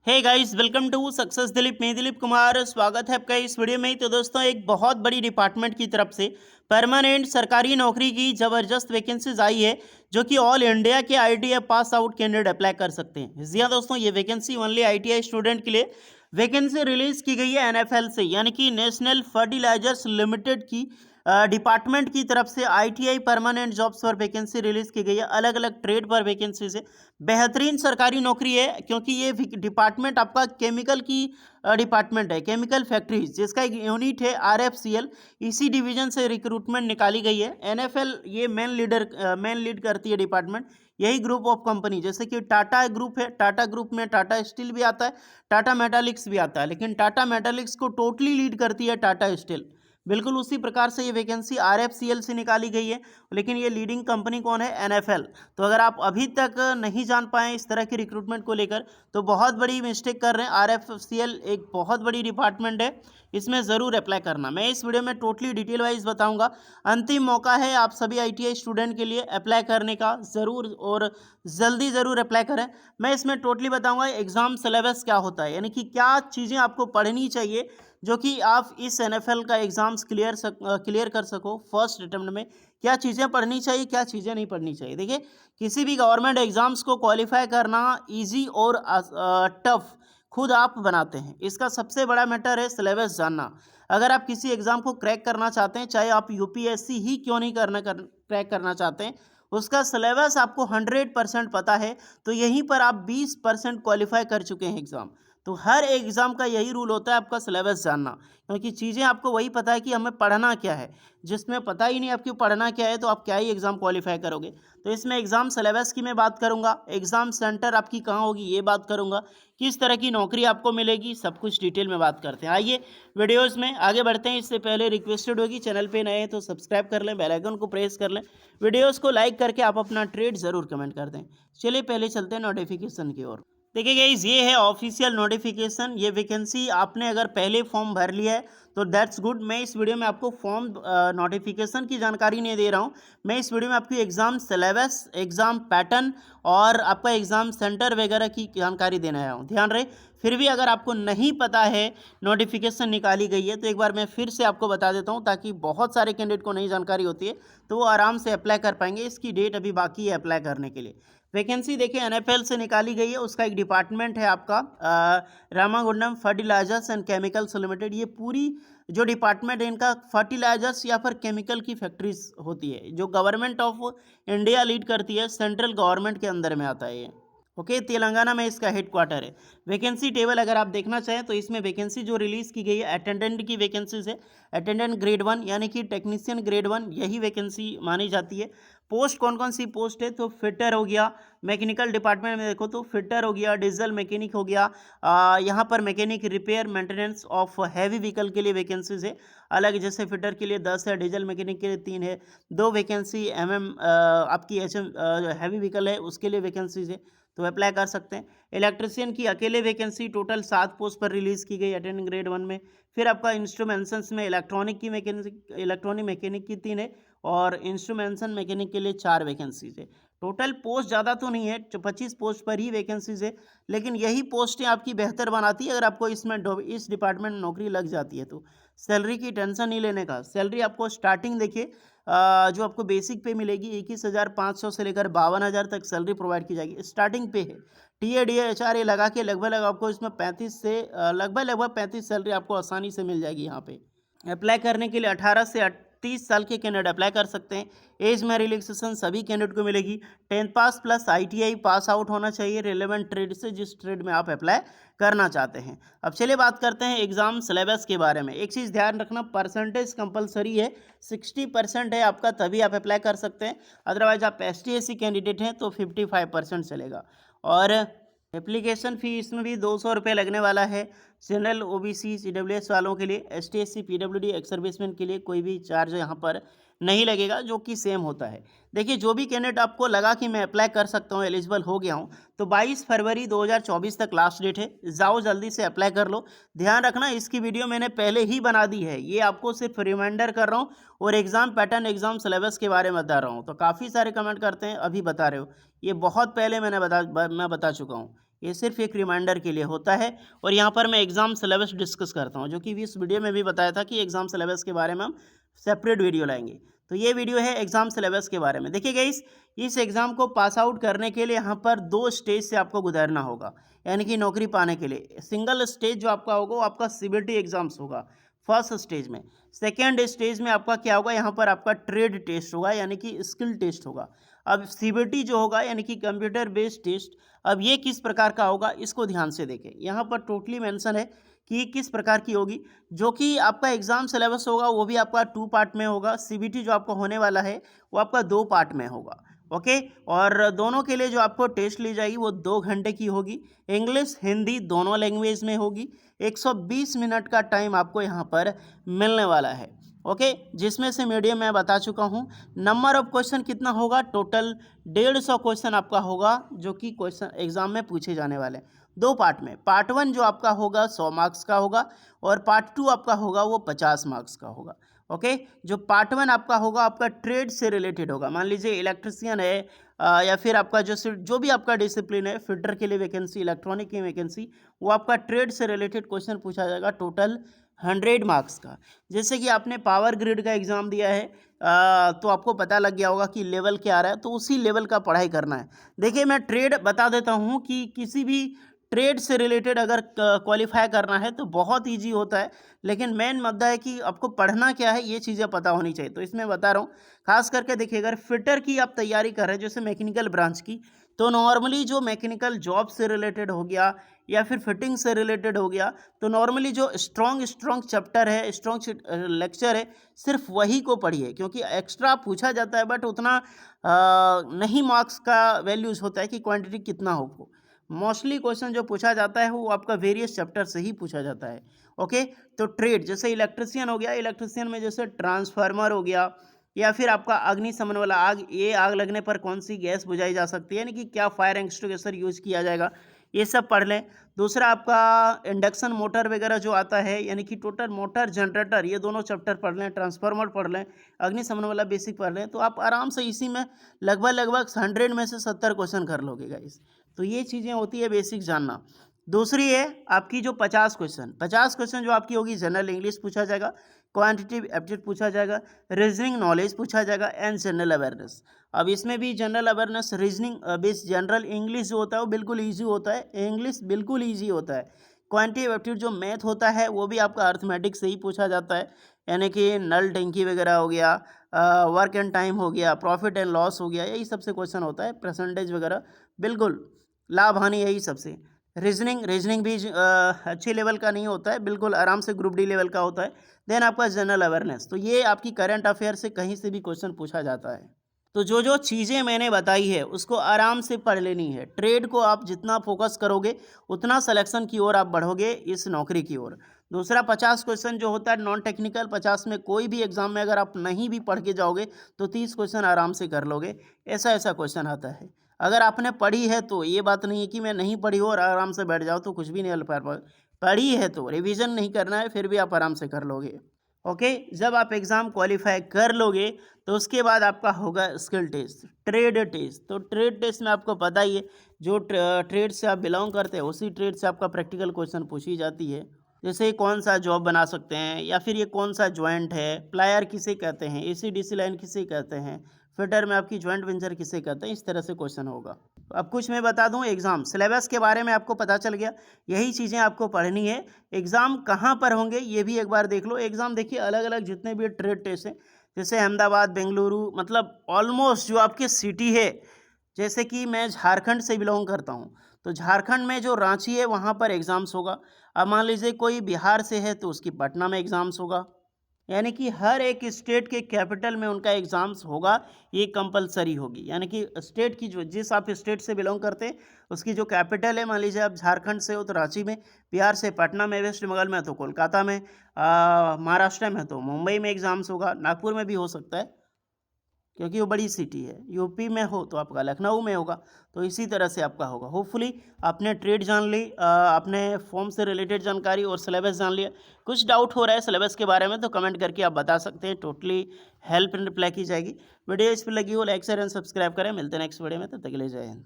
Hey guys, welcome to success Dilip. मैं दिलीप कुमार, स्वागत है आपका इस वीडियो में। तो दोस्तों, एक बहुत बड़ी डिपार्टमेंट की तरफ से परमानेंट सरकारी नौकरी की ज़बरदस्त वैकेंसीज आई है, जो कि ऑल इंडिया के ITI pass out candidate apply कर सकते हैं। जी हाँ दोस्तों, ये वैकेंसी ओनली आईटीआई स्टूडेंट के लिए वैकेंसी रिलीज की गई है एनएफएल से, यानी कि नेशनल फर्टिलाइजर्स लिमिटेड की डिपार्टमेंट की तरफ से आईटीआई परमानेंट जॉब्स पर वैकेंसी रिलीज की गई है। अलग अलग ट्रेड पर वैकेंसी से बेहतरीन सरकारी नौकरी है, क्योंकि ये डिपार्टमेंट आपका केमिकल की डिपार्टमेंट है, केमिकल फैक्ट्रीज, जिसका एक यूनिट है आरएफसीएल। इसी डिवीजन से रिक्रूटमेंट निकाली गई है। एनएफएल ये मेन लीड करती है डिपार्टमेंट। यही ग्रुप ऑफ कंपनी, जैसे कि टाटा ग्रुप है, टाटा ग्रुप में टाटा स्टील भी आता है, टाटा मेटालिक्स भी आता है, लेकिन टाटा मेटालिक्स को टोटली लीड करती है टाटा स्टील। बिल्कुल उसी प्रकार से ये वैकेंसी आरएफसीएल से निकाली गई है, लेकिन ये लीडिंग कंपनी कौन है? एनएफएल। तो अगर आप अभी तक नहीं जान पाए इस तरह की रिक्रूटमेंट को लेकर, तो बहुत बड़ी मिस्टेक कर रहे हैं। आरएफसीएल एक बहुत बड़ी डिपार्टमेंट है, इसमें ज़रूर अप्लाई करना। मैं इस वीडियो में टोटली डिटेल वाइज बताऊंगा। अंतिम मौका है आप सभी आईटीआई स्टूडेंट के लिए अप्लाई करने का, ज़रूर और जल्दी ज़रूर अप्लाई करें। मैं इसमें टोटली बताऊंगा एग्ज़ाम सिलेबस क्या होता है, यानी कि क्या चीज़ें आपको पढ़नी चाहिए जो कि आप इस एनएफएल का एग्ज़ाम्स क्लियर कर सको फर्स्ट अटेम्प्ट में। क्या चीज़ें पढ़नी चाहिए, क्या चीज़ें नहीं पढ़नी चाहिए। देखिए, किसी भी गवर्नमेंट एग्ज़ाम्स को क्वालिफाई करना इजी और टफ खुद आप बनाते हैं। इसका सबसे बड़ा मैटर है सिलेबस जानना। अगर आप किसी एग्ज़ाम को क्रैक करना चाहते हैं, चाहे आप यूपीएससी ही क्यों नहीं क्रैक करना चाहते हैं, उसका सिलेबस आपको 100% पता है, तो यहीं पर आप 20% क्वालिफाई कर चुके हैं एग्ज़ाम। तो हर एग्ज़ाम का यही रूल होता है, आपका सिलेबस जानना, क्योंकि चीज़ें आपको वही पता है कि हमें पढ़ना क्या है। जिसमें पता ही नहीं आपको पढ़ना क्या है, तो आप क्या ही एग्ज़ाम क्वालिफाई करोगे। तो इसमें एग्ज़ाम सिलेबस की मैं बात करूँगा, एग्ज़ाम सेंटर आपकी कहाँ होगी ये बात करूँगा, किस तरह की नौकरी आपको मिलेगी, सब कुछ डिटेल में बात करते हैं। आइए वीडियोज़ में आगे बढ़ते हैं। इससे पहले रिक्वेस्टेड होगी, चैनल पे नए हैं तो सब्सक्राइब कर लें, बेल आइकन को प्रेस कर लें, वीडियोज़ को लाइक करके आप अपना ट्रेड ज़रूर कमेंट कर दें। चलिए पहले चलते हैं नोटिफिकेशन की ओर। देखिए गाइस, ये है ऑफिशियल नोटिफिकेशन। ये वैकेंसी आपने अगर पहले फॉर्म भर लिया है तो दैट्स गुड। मैं इस वीडियो में आपको फॉर्म नोटिफिकेशन की जानकारी नहीं दे रहा हूँ। मैं इस वीडियो में आपकी एग्ज़ाम सिलेबस, एग्ज़ाम पैटर्न और आपका एग्ज़ाम सेंटर वगैरह की जानकारी देने आया हूँ। ध्यान रहे, फिर भी अगर आपको नहीं पता है नोटिफिकेशन निकाली गई है, तो एक बार मैं फिर से आपको बता देता हूँ, ताकि बहुत सारे कैंडिडेट को नहीं जानकारी होती है, तो वो आराम से अप्लाई कर पाएंगे। इसकी डेट अभी बाकी है अप्लाई करने के लिए। वैकेंसी देखिए एनएफएल से निकाली गई है, उसका एक डिपार्टमेंट है आपका Ramagundam Fertilizers and Chemicals Limited. ये पूरी जो डिपार्टमेंट है इनका फर्टिलाइजर्स या फिर केमिकल की फैक्ट्रीज होती है, जो गवर्नमेंट ऑफ इंडिया लीड करती है, सेंट्रल गवर्नमेंट के अंदर में आता है ये। ओके, तेलंगाना में इसका हेडक्वार्टर है। वैकेंसी टेबल अगर आप देखना चाहें तो इसमें वैकेंसी जो रिलीज़ की गई है अटेंडेंट की वैकेंसीज है। अटेंडेंट ग्रेड 1 यानी कि टेक्नीशियन ग्रेड 1, यही वैकेंसी मानी जाती है। पोस्ट कौन कौन सी पोस्ट है, तो फिटर हो गया, मैकेनिकल डिपार्टमेंट में देखो तो फिटर हो गया, डीजल मैकेनिक हो गया, यहाँ पर mechanic repair maintenance of heavy vehicle के लिए वैकेंसीज है अलग। जैसे फिटर के लिए 10 है, डीजल मैकेनिक के लिए 3 है, 2 वैकेंसी आपकी एचएम हैवी व्हीकल है उसके लिए वैकेंसीज है, तो अप्लाई कर सकते हैं। इलेक्ट्रिशियन की अकेले वैकेंसी टोटल 7 पोस्ट पर रिलीज़ की गई अटेंडेंट ग्रेड 1 में। फिर आपका इंस्ट्रूमेंशंस में इलेक्ट्रॉनिक मैकेनिक की 3 है और इंस्ट्रूमेंशन मैकेनिक के लिए 4 वैकेंसीज है। टोटल पोस्ट ज़्यादा तो नहीं है, 25 पोस्ट पर ही वैकेंसीज है, लेकिन यही पोस्टें आपकी बेहतर बनाती है अगर आपको इस डिपार्टमेंट में नौकरी लग जाती है तो। सैलरी की टेंशन नहीं लेने का। सैलरी आपको स्टार्टिंग देखिए, जो आपको बेसिक पे मिलेगी 21,500 से लेकर 52,000 तक सैलरी प्रोवाइड की जाएगी, स्टार्टिंग पे है। टीए डीए एचआरए लगा के लगभग आपको इसमें 35 से लगभग 35 सैलरी आपको आसानी से मिल जाएगी यहाँ पे। अप्लाई करने के लिए 18 से 30 साल के कैंडिडेट अप्लाई कर सकते हैं। एज में रिलैक्सेशन सभी कैंडिडेट को मिलेगी। 10th पास प्लस आईटीआई पास आउट होना चाहिए रिलेवेंट ट्रेड से, जिस ट्रेड में आप अप्लाई करना चाहते हैं। अब चलिए बात करते हैं एग्जाम सिलेबस के बारे में। एक चीज़ ध्यान रखना, परसेंटेज कंपलसरी है, 60% है आपका, तभी आप अप्लाई कर सकते हैं। अदरवाइज आप एसटी एससी कैंडिडेट हैं तो 55% चलेगा। और एप्लीकेशन फ़ी इसमें भी 200 रुपये लगने वाला है। जनरल ओबीसी ईडब्ल्यूएस वालों के लिए, ST SC PWD ex serviceman के लिए कोई भी चार्ज यहाँ पर नहीं लगेगा, जो कि सेम होता है। देखिए, जो भी कैंडिडेट आपको लगा कि मैं अप्लाई कर सकता हूँ, एलिजिबल हो गया हूँ, तो 22 फरवरी 2024 तक लास्ट डेट है। जाओ जल्दी से अप्लाई कर लो। ध्यान रखना, इसकी वीडियो मैंने पहले ही बना दी है, ये आपको सिर्फ रिमाइंडर कर रहा हूँ और एग्जाम पैटर्न, एग्जाम सिलेबस के बारे में बता रहा हूँ। तो काफ़ी सारे कमेंट करते हैं, अभी बता रहे हो, ये बहुत पहले मैं बता चुका हूँ। ये सिर्फ एक रिमाइंडर के लिए होता है। और यहाँ पर मैं एग्ज़ाम सिलेबस डिस्कस करता हूँ, जो कि इस वीडियो में भी बताया था कि एग्ज़ाम सिलेबस के बारे में हम सेपरेट वीडियो लाएंगे। तो ये वीडियो है एग्ज़ाम सिलेबस के बारे में। देखिए गाइस, इस एग्ज़ाम को पास आउट करने के लिए यहाँ पर 2 स्टेज से आपको गुजरना होगा, यानी कि नौकरी पाने के लिए। सिंगल स्टेज जो आपका होगा वो आपका सीबीटी एग्ज़ाम्स होगा फर्स्ट स्टेज में। सेकेंड स्टेज में आपका क्या होगा, यहाँ पर आपका ट्रेड टेस्ट होगा, यानी कि स्किल टेस्ट होगा। अब सीबीटी जो होगा यानी कि कंप्यूटर बेस्ड टेस्ट, अब ये किस प्रकार का होगा इसको ध्यान से देखें। यहाँ पर टोटली मेंशन है कि किस प्रकार की होगी। जो कि आपका एग्ज़ाम सिलेबस होगा वो भी आपका 2 पार्ट में होगा। सीबीटी जो आपका होने वाला है वो आपका 2 पार्ट में होगा, ओके। और दोनों के लिए जो आपको टेस्ट ली जाएगी वो 2 घंटे की होगी। इंग्लिश हिंदी दोनों लैंग्वेज में होगी। 120 मिनट का टाइम आपको यहाँ पर मिलने वाला है, ओके। जिसमें से मीडियम मैं बता चुका हूँ। नंबर ऑफ क्वेश्चन कितना होगा, टोटल 150 क्वेश्चन आपका होगा, जो कि क्वेश्चन एग्जाम में पूछे जाने वाले हैं 2 पार्ट में। पार्ट 1 जो आपका होगा 100 मार्क्स का होगा, और पार्ट 2 आपका होगा वो 50 मार्क्स का होगा, ओके। जो पार्ट 1 आपका होगा आपका ट्रेड से रिलेटेड होगा। मान लीजिए इलेक्ट्रिशियन है, या फिर आपका जो भी आपका डिसिप्लिन है, फिटर के लिए वैकेंसी, इलेक्ट्रॉनिक की वैकेंसी, वो आपका ट्रेड से रिलेटेड क्वेश्चन पूछा जाएगा टोटल 100 मार्क्स का। जैसे कि आपने पावर ग्रिड का एग्ज़ाम दिया है, तो आपको पता लग गया होगा कि लेवल क्या आ रहा है, तो उसी लेवल का पढ़ाई करना है। देखिए मैं ट्रेड बता देता हूँ कि किसी भी ट्रेड से रिलेटेड अगर क्वालिफाई करना है तो बहुत ईजी होता है, लेकिन मेन मुद्दा है कि आपको पढ़ना क्या है, ये चीज़ें पता होनी चाहिए। तो इसमें बता रहा हूँ, खास करके देखिए अगर फिटर की आप तैयारी कर रहे हैं, जैसे मैकेनिकल ब्रांच की, तो नॉर्मली जो मैकेनिकल जॉब से रिलेटेड हो गया या फिर फिटिंग से रिलेटेड हो गया, तो नॉर्मली जो स्ट्रॉन्ग चैप्टर है, स्ट्रॉन्ग लेक्चर है, सिर्फ वही को पढ़िए, क्योंकि एक्स्ट्रा पूछा जाता है बट उतना नहीं मार्क्स का वैल्यूज़ होता है कि क्वांटिटी कितना हो। मोस्टली क्वेश्चन जो पूछा जाता है वो आपका वेरियस चैप्टर से ही पूछा जाता है, ओके। तो ट्रेड जैसे इलेक्ट्रिशियन हो गया, इलेक्ट्रिशियन में जैसे ट्रांसफार्मर हो गया, या फिर आपका अग्निशमन वाला आग, ये आग लगने पर कौन सी गैस बुझाई जा सकती है, यानी कि क्या फायर एक्सटिंग्विशर यूज किया जाएगा, ये सब पढ़ लें। दूसरा आपका इंडक्शन मोटर वगैरह जो आता है, यानी कि टोटल मोटर जनरेटर, ये दोनों चैप्टर पढ़ लें। ट्रांसफार्मर पढ़ लें, अग्निशमन वाला बेसिक पढ़ लें, तो आप आराम से इसी में लगभग 100 में से 70 क्वेश्चन कर लोगे गाइस। तो ये चीज़ें होती है बेसिक जानना। दूसरी है आपकी जो 50 क्वेश्चन जो आपकी होगी, जनरल इंग्लिश पूछा जाएगा, क्वांटिटेटिव एप्टीट्यूड पूछा जाएगा, रीजनिंग नॉलेज पूछा जाएगा, एंड जनरल अवेयरनेस। अब इसमें भी general awareness, reasoning base, general English जो होता है वो बिल्कुल ईजी होता है, इंग्लिश बिल्कुल ईजी होता है। क्वांटिटेटिव एप्टीट्यूड जो मैथ होता है वो भी आपका अर्थमेटिक से ही पूछा जाता है, यानी कि नल टंकी वगैरह हो गया, वर्क एंड टाइम हो गया, प्रॉफिट एंड लॉस हो गया, यही सबसे क्वेश्चन होता है, परसेंटेज वगैरह, बिल्कुल लाभ हानि यही सबसे। रीजनिंग भी अच्छे लेवल का नहीं होता है, बिल्कुल आराम से ग्रुप डी लेवल का होता है। देन आपका जनरल अवेयरनेस, तो ये आपकी करंट अफेयर से कहीं से भी क्वेश्चन पूछा जाता है। तो जो जो चीज़ें मैंने बताई है उसको आराम से पढ़ लेनी है। ट्रेड को आप जितना फोकस करोगे उतना सिलेक्शन की ओर आप बढ़ोगे, इस नौकरी की ओर। दूसरा 50 क्वेश्चन जो होता है नॉन टेक्निकल, 50 में कोई भी एग्जाम में अगर आप नहीं भी पढ़ के जाओगे तो 30 क्वेश्चन आराम से कर लोगे, ऐसा क्वेश्चन आता है। अगर आपने पढ़ी है तो ये बात नहीं है कि मैं नहीं पढ़ी हो और आराम से बैठ जाओ तो कुछ भी नहीं हल पाए। पढ़ी है तो रिवीजन नहीं करना है, फिर भी आप आराम से कर लोगे, ओके। जब आप एग्ज़ाम क्वालिफाई कर लोगे तो उसके बाद आपका होगा स्किल टेस्ट, ट्रेड टेस्ट। तो ट्रेड टेस्ट में आपको पता ही है, जो ट्रेड से आप बिलोंग करते हैं उसी ट्रेड से आपका प्रैक्टिकल क्वेश्चन पूछी जाती है। जैसे कौन सा जॉब बना सकते हैं, या फिर ये कौन सा जॉइंट है, प्लायर किसे कहते हैं, एसी-डीसी लाइन किसे कहते हैं, फिटर में आपकी जॉइंट वेंचर किसे कहते हैं, इस तरह से क्वेश्चन होगा। अब कुछ मैं बता दूं, एग्ज़ाम सिलेबस के बारे में आपको पता चल गया, यही चीज़ें आपको पढ़नी है। एग्ज़ाम कहाँ पर होंगे ये भी एक बार देख लो। एग्ज़ाम देखिए अलग अलग जितने भी ट्रेड टेस्ट हैं, जैसे अहमदाबाद, बेंगलुरु, मतलब ऑलमोस्ट जो आपके सिटी है, जैसे कि मैं झारखंड से बिलोंग करता हूँ, तो झारखंड में जो रांची है वहाँ पर एग्ज़ाम्स होगा। अब मान लीजिए कोई बिहार से है तो उसकी पटना में एग्ज़ाम्स होगा, यानी कि हर एक स्टेट के कैपिटल में उनका एग्ज़ाम्स होगा, ये कंपलसरी होगी। यानी कि स्टेट की जो, जिस आप स्टेट से बिलोंग करते हैं उसकी जो कैपिटल है, मान लीजिए आप झारखंड से हो तो रांची में, बिहार से पटना में, वेस्ट बंगाल में तो कोलकाता में, महाराष्ट्र में तो मुंबई में एग्ज़ाम्स होगा, नागपुर में भी हो सकता है क्योंकि वो बड़ी सिटी है, यूपी में हो तो आपका लखनऊ में होगा। तो इसी तरह से आपका होगा। होपफुली आपने ट्रेड जान ली, आपने फॉर्म से रिलेटेड जानकारी और सिलेबस जान लिया। कुछ डाउट हो रहा है सिलेबस के बारे में तो कमेंट करके आप बता सकते हैं, टोटली हेल्प एंड रिप्लाई की जाएगी। वीडियो इस पर लगी हो लाइक शेयर एंड सब्सक्राइब करें। मिलते हैं नेक्स्ट वीडियो में, तब तक के लिए जय हिंद।